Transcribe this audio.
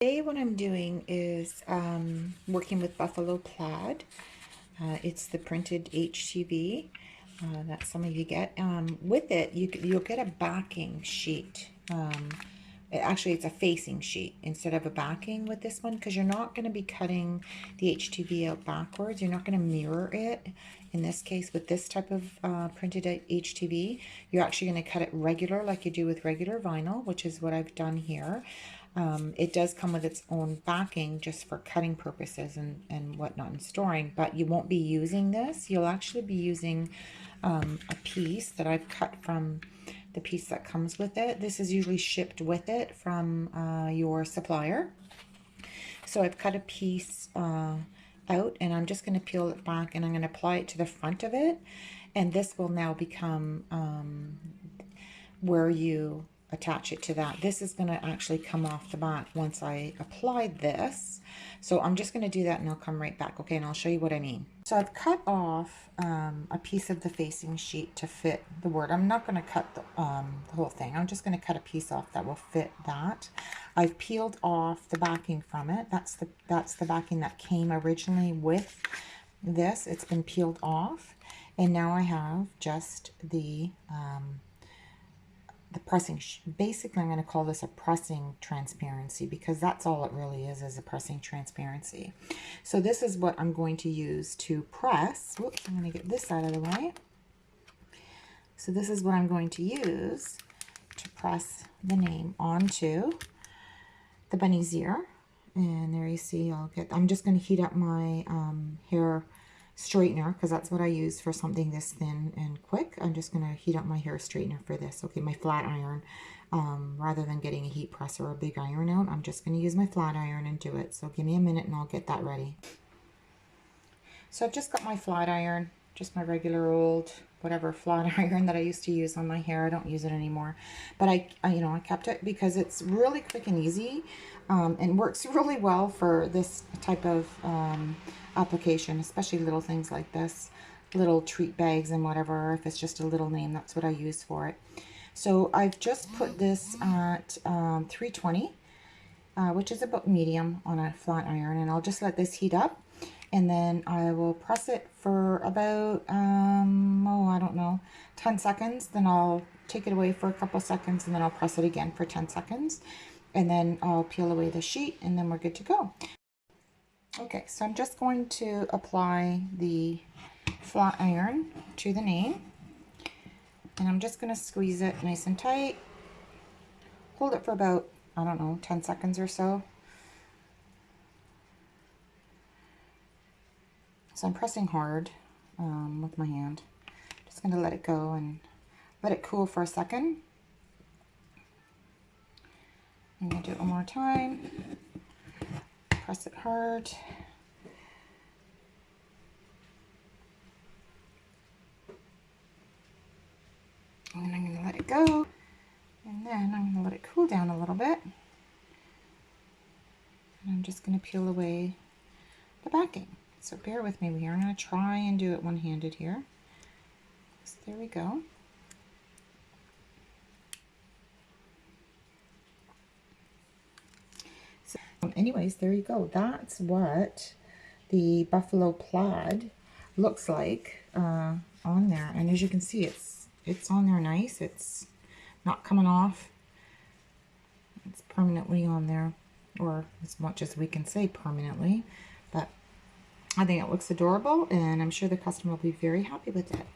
Today what I'm doing is working with buffalo plaid. It's the printed HTV that some of you get. With it, you'll get a backing sheet. Actually, it's a facing sheet instead of a backing with this one, because you're not going to be cutting the HTV out backwards. You're not going to mirror it. In this case, with this type of printed HTV, you're actually going to cut it regular like you do with regular vinyl, which is what I've done here. It does come with its own backing just for cutting purposes and whatnot and storing, but you won't be using this. You'll actually be using a piece that I've cut from the piece that comes with it. This is usually shipped with it from your supplier. So I've cut a piece out, and I'm just going to peel it back, and I'm going to apply it to the front of it, and this will now become where you attach it to that. This is going to actually come off the back once I apply this. So I'm just going to do that, and I'll come right back, okay, and I'll show you what I mean. So I've cut off a piece of the facing sheet to fit the word. I'm not going to cut the whole thing. I'm just going to cut a piece off that will fit that. I've peeled off the backing from it. That's the backing that came originally with this. It's been peeled off, and now I have just the pressing. Basically, I'm going to call this a pressing transparency, because that's all it really is a pressing transparency. So this is what I'm going to use to press. Whoops, I'm going to get this out of the way. So this is what I'm going to use to press the name onto the bunny's ear. And there you see, I'm just going to heat up my hair straightener, because that's what I use for something this thin and quick. I'm just going to heat up my hair straightener for this. Okay, my flat iron. Rather than getting a heat press or a big iron out, I'm just going to use my flat iron and do it. So give me a minute and I'll get that ready. So I've just got my flat iron, just my regular old whatever flat iron that I used to use on my hair. I don't use it anymore, but I kept it because it's really quick and easy, and works really well for this type of application, especially little things like this, little treat bags and whatever. If it's just a little name, that's what I use for it. So I've just put this at 320, which is about medium on a flat iron, and I'll just let this heat up. And then I will press it for about, I don't know, 10 seconds. Then I'll take it away for a couple seconds, and then I'll press it again for 10 seconds. And then I'll peel away the sheet, and then we're good to go. Okay, so I'm just going to apply the flat iron to the name. And I'm just going to squeeze it nice and tight. Hold it for about, I don't know, 10 seconds or so. So I'm pressing hard with my hand. Just going to let it go and let it cool for a second. I'm going to do it one more time. Press it hard. And then I'm going to let it go. And then I'm going to let it cool down a little bit. And I'm just going to peel away the backing. So bear with me here. I'm going to try and do it one-handed here. So there we go. So anyways, there you go. That's what the buffalo plaid looks like on there. And as you can see, it's on there nice. It's not coming off. It's permanently on there, or as much as we can say permanently. But I think it looks adorable, and I'm sure the customer will be very happy with it.